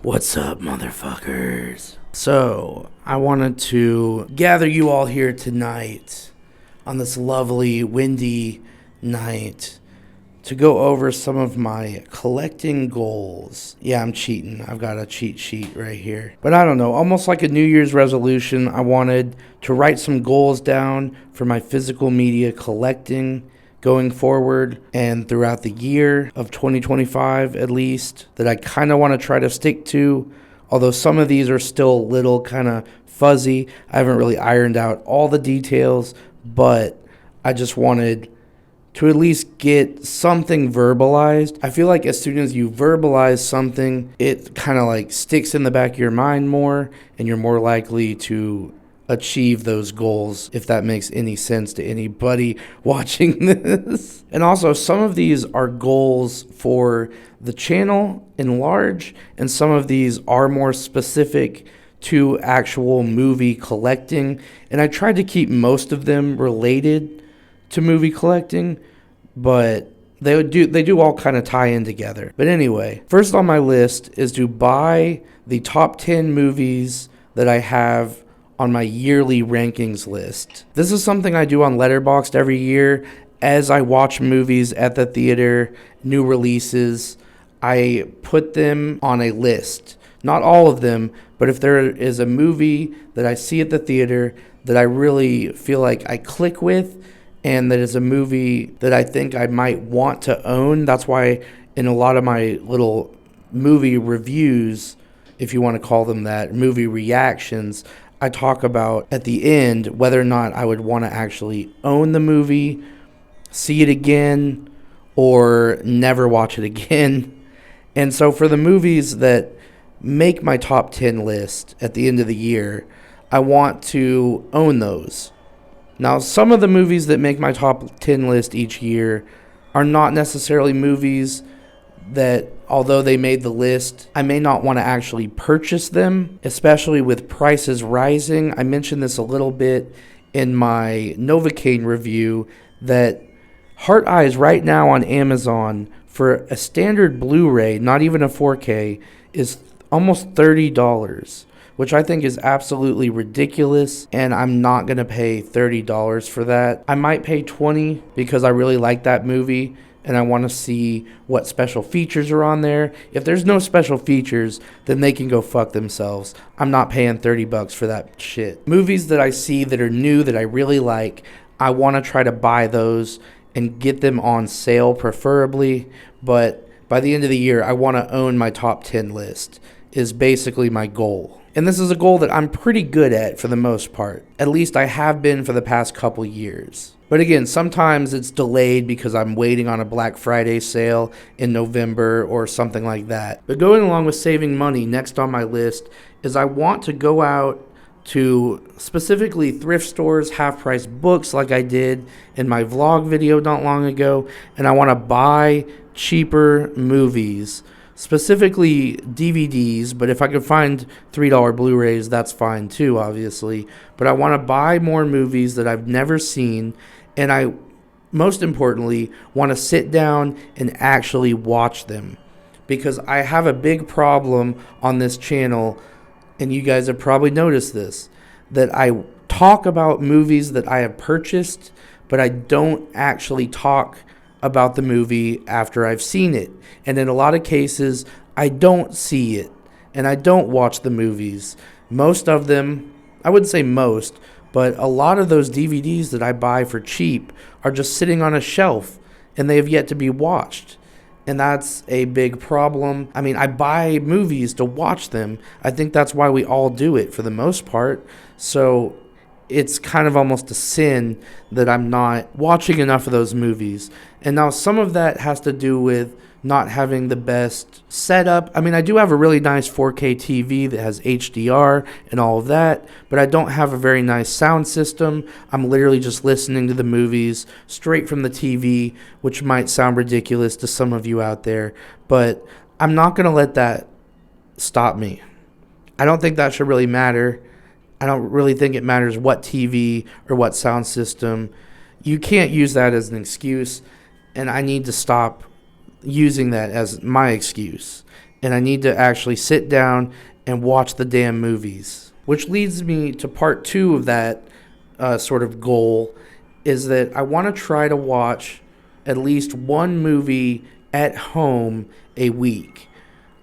What's up, motherfuckers? So, I wanted to gather you all here tonight on this lovely, windy night to go over some of my collecting goals. Yeah, I'm cheating. I've got a cheat sheet right here. But I don't know, almost like a New Year's resolution, I wanted to write some goals down for my physical media collecting going forward and throughout the year of 2025 at least, that I kind of want to try to stick to, although some of these are still a little kind of fuzzy. I haven't really ironed out all the details, but I just wanted to at least get something verbalized. I feel like as soon as you verbalize something, it kind of like sticks in the back of your mind more, and you're more likely to achieve those goals, if that makes any sense to anybody watching this. And also, some of these are goals for the channel in large, and some of these are more specific to actual movie collecting. And I tried to keep most of them related to movie collecting, but they do all kind of tie in together. But anyway, first on my list is to buy the top 10 movies that I have on my yearly rankings list. This is something I do on Letterboxd every year. As I watch movies at the theater, new releases, I put them on a list. Not all of them, but if there is a movie that I see at the theater that I really feel like I click with, and that is a movie that I think I might want to own, that's why in a lot of my little movie reviews, if you want to call them that, movie reactions, I talk about at the end whether or not I would want to actually own the movie, see it again, or never watch it again. And so for the movies that make my top 10 list at the end of the year, I want to own those. Now, some of the movies that make my top 10 list each year are not necessarily movies that, although they made the list, I may not want to actually purchase them, especially with prices rising. I mentioned this a little bit in my Novocaine review, that Heart Eyes right now on Amazon for a standard Blu-ray, not even a 4K, is almost $30, which I think is absolutely ridiculous, and I'm not going to pay $30 for that. I might pay $20 because I really like that movie, and I want to see what special features are on there. If there's no special features, then they can go fuck themselves. I'm not paying $30 for that shit. Movies that I see that are new, that I really like, I want to try to buy those and get them on sale preferably, but by the end of the year, I want to own my top 10 list, is basically my goal. And this is a goal that I'm pretty good at for the most part. At least I have been for the past couple years. But again, sometimes it's delayed because I'm waiting on a Black Friday sale in November or something like that. But going along with saving money, next on my list is I want to go out to specifically thrift stores, half-price books like I did in my vlog video not long ago, and I want to buy cheaper movies, specifically DVDs, but if I could find $3 Blu-rays, that's fine too, obviously. But I want to buy more movies that I've never seen, and I, most importantly, want to sit down and actually watch them. Because I have a big problem on this channel, and you guys have probably noticed this, that I talk about movies that I have purchased, but I don't actually talk about the movie after I've seen it. And in a lot of cases, I don't see it, and I don't watch the movies. Most of them, I wouldn't say most, but a lot of those DVDs that I buy for cheap are just sitting on a shelf, and they have yet to be watched. And that's a big problem. I mean, I buy movies to watch them. I think that's why we all do it for the most part. So it's kind of almost a sin that I'm not watching enough of those movies. And now some of that has to do with not having the best setup. I mean, I do have a really nice 4K TV that has HDR and all of that, but I don't have a very nice sound system. I'm literally just listening to the movies straight from the TV, which might sound ridiculous to some of you out there, but I'm not going to let that stop me. I don't think that should really matter. I don't really think it matters what TV or what sound system. You can't use that as an excuse, and I need to stop using that as my excuse. and I need to actually sit down and watch the damn movies. Which leads me to part 2 of that sort of goal, is that I want to try to watch at least one movie at home a week.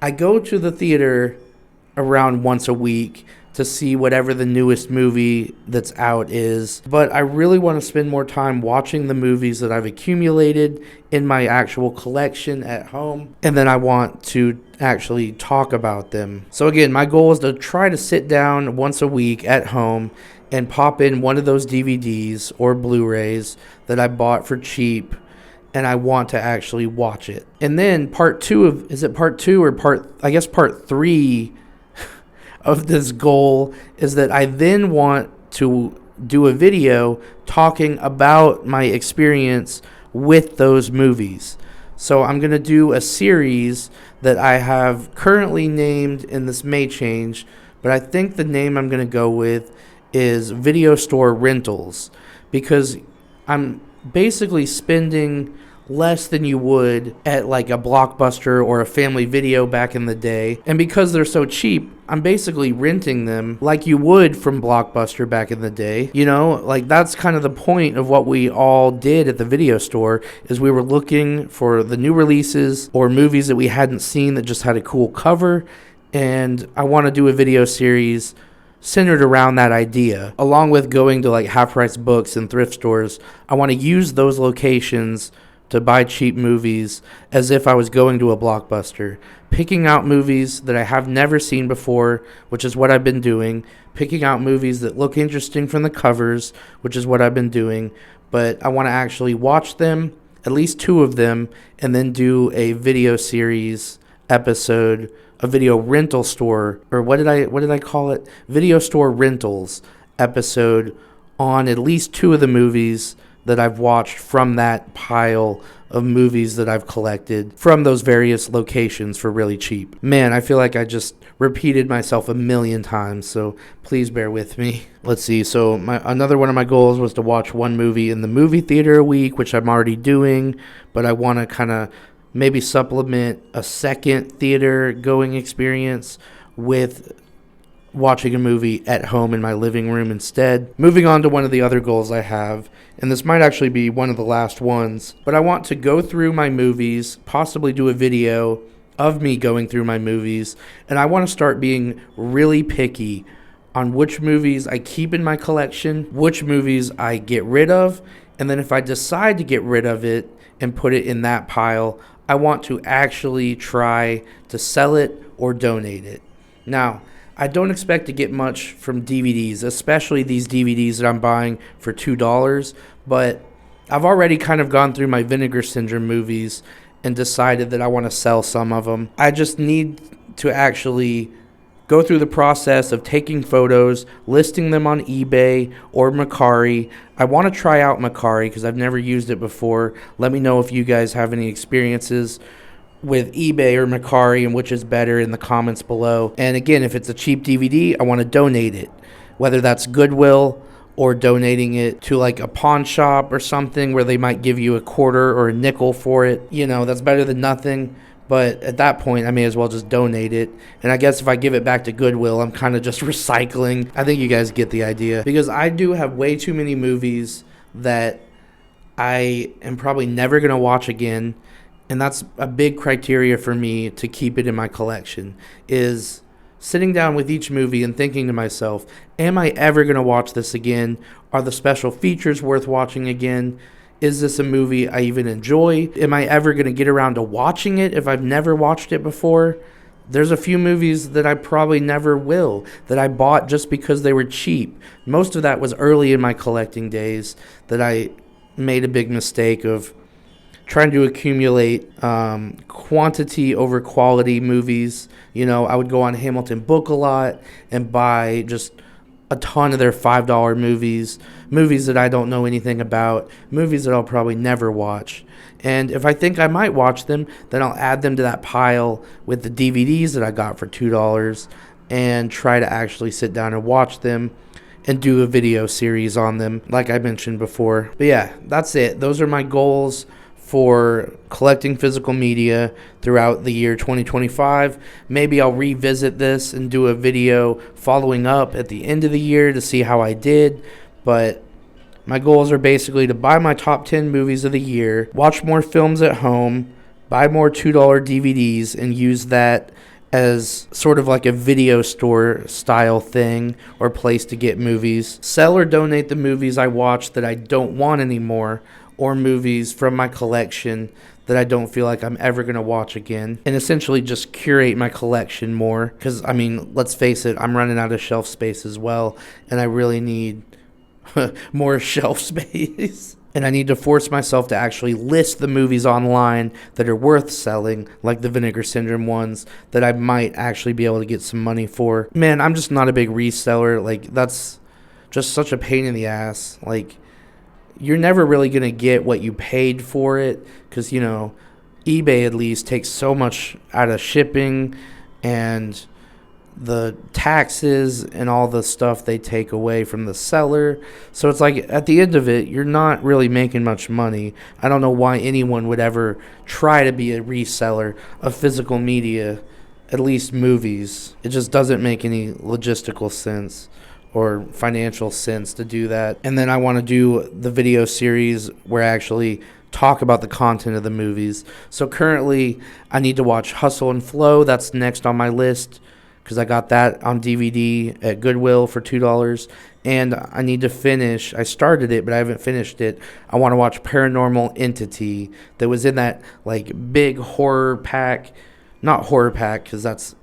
I go to the theater around once a week to see whatever the newest movie that's out is, but I really want to spend more time watching the movies that I've accumulated in my actual collection at home, and then I want to actually talk about them. So again, my goal is to try to sit down once a week at home and pop in one of those DVDs or Blu-rays that I bought for cheap, and I want to actually watch it. And then part 3 of this goal is that I then want to do a video talking about my experience with those movies. So I'm going to do a series that I have currently named, and this may change, but I think the name I'm going to go with is Video Store Rentals, because I'm basically spending less than you would at like a Blockbuster or a Family Video back in the day. And because they're so cheap, I'm basically renting them like you would from Blockbuster back in the day. You know, like that's kind of the point of what we all did at the video store, is we were looking for the new releases or movies that we hadn't seen that just had a cool cover. And I want to do a video series centered around that idea, along with going to like half-price books and thrift stores. I want to use those locations to buy cheap movies as if I was going to a Blockbuster, picking out movies that I have never seen before, which is what I've been doing, picking out movies that look interesting from the covers, which is what I've been doing, but I want to actually watch them, at least 2 of them, and then do a video series episode, a video rental store, or what did I call it? Video store rentals episode on at least 2 of the movies that I've watched from that pile of movies that I've collected from those various locations for really cheap. Man, I feel like I just repeated myself a million times, so please bear with me. Let's see, so another one of my goals was to watch one movie in the movie theater a week, which I'm already doing, but I want to kind of maybe supplement a second theater going experience with watching a movie at home in my living room instead. Moving on to one of the other goals I have, and this might actually be one of the last ones, but I want to go through my movies, possibly do a video of me going through my movies, and I want to start being really picky on which movies I keep in my collection, which movies I get rid of, and then if I decide to get rid of it and put it in that pile, I want to actually try to sell it or donate it. Now, I don't expect to get much from DVDs, especially these DVDs that I'm buying for $2, but I've already kind of gone through my Vinegar Syndrome movies and decided that I want to sell some of them. I just need to actually go through the process of taking photos, listing them on eBay or Mercari. I want to try out Mercari because I've never used it before. Let me know if you guys have any experiences with eBay or Mercari and which is better in the comments below. And again, if it's a cheap DVD, I want to donate it, whether that's Goodwill or donating it to like a pawn shop or something where they might give you a quarter or a nickel for it. You know, that's better than nothing. But at that point, I may as well just donate it. And I guess if I give it back to Goodwill, I'm kind of just recycling. I think you guys get the idea. Because I do have way too many movies that I am probably never going to watch again. And that's a big criteria for me to keep it in my collection, is sitting down with each movie and thinking to myself, am I ever going to watch this again? Are the special features worth watching again? Is this a movie I even enjoy? Am I ever going to get around to watching it if I've never watched it before? There's a few movies that I probably never will, that I bought just because they were cheap. Most of that was early in my collecting days that I made a big mistake of trying to accumulate quantity over quality movies. You know, I would go on Hamilton Book a lot and buy just a ton of their $5 movies, movies that I don't know anything about, movies that I'll probably never watch. And if I think I might watch them, then I'll add them to that pile with the DVDs that I got for $2 and try to actually sit down and watch them and do a video series on them, like I mentioned before. But yeah, that's it. Those are my goals for collecting physical media throughout the year 2025. Maybe I'll revisit this and do a video following up at the end of the year to see how I did. But my goals are basically to buy my top 10 movies of the year, watch more films at home, buy more $2 DVDs, and use that as sort of like a video store style thing or place to get movies. Sell or donate the movies I watch that I don't want anymore, or movies from my collection that I don't feel like I'm ever going to watch again, and essentially just curate my collection more. Because, I mean, let's face it, I'm running out of shelf space as well, and I really need more shelf space. And I need to force myself to actually list the movies online that are worth selling, like the Vinegar Syndrome ones that I might actually be able to get some money for. Man, I'm just not a big reseller. Like, that's just such a pain in the ass. Like, you're never really going to get what you paid for it because, you know, eBay at least takes so much out of shipping and the taxes and all the stuff they take away from the seller. So it's like at the end of it, you're not really making much money. I don't know why anyone would ever try to be a reseller of physical media, at least movies. It just doesn't make any logistical sense or financial sense to do that. And then I want to do the video series where I actually talk about the content of the movies. So currently I need to watch Hustle and Flow. That's next on my list because I got that on DVD at Goodwill for $2. And I need to finish. I started it, but I haven't finished it. I want to watch Paranormal Entity that was in that like big horror pack. Not horror pack because that's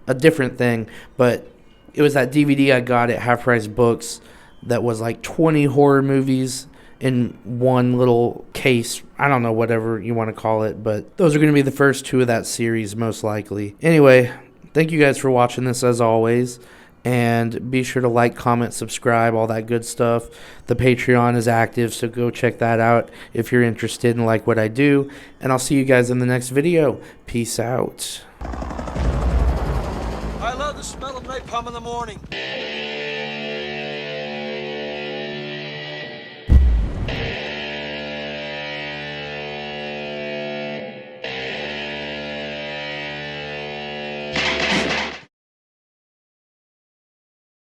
a different thing, but it was that DVD I got at Half Price Books that was like 20 horror movies in one little case. I don't know, whatever you want to call it, but those are going to be the first two of that series most likely. Anyway, thank you guys for watching this as always, and be sure to like, comment, subscribe, all that good stuff. The Patreon is active, so go check that out if you're interested and like what I do, and I'll see you guys in the next video. Peace out. I love the smell of napalm in the morning.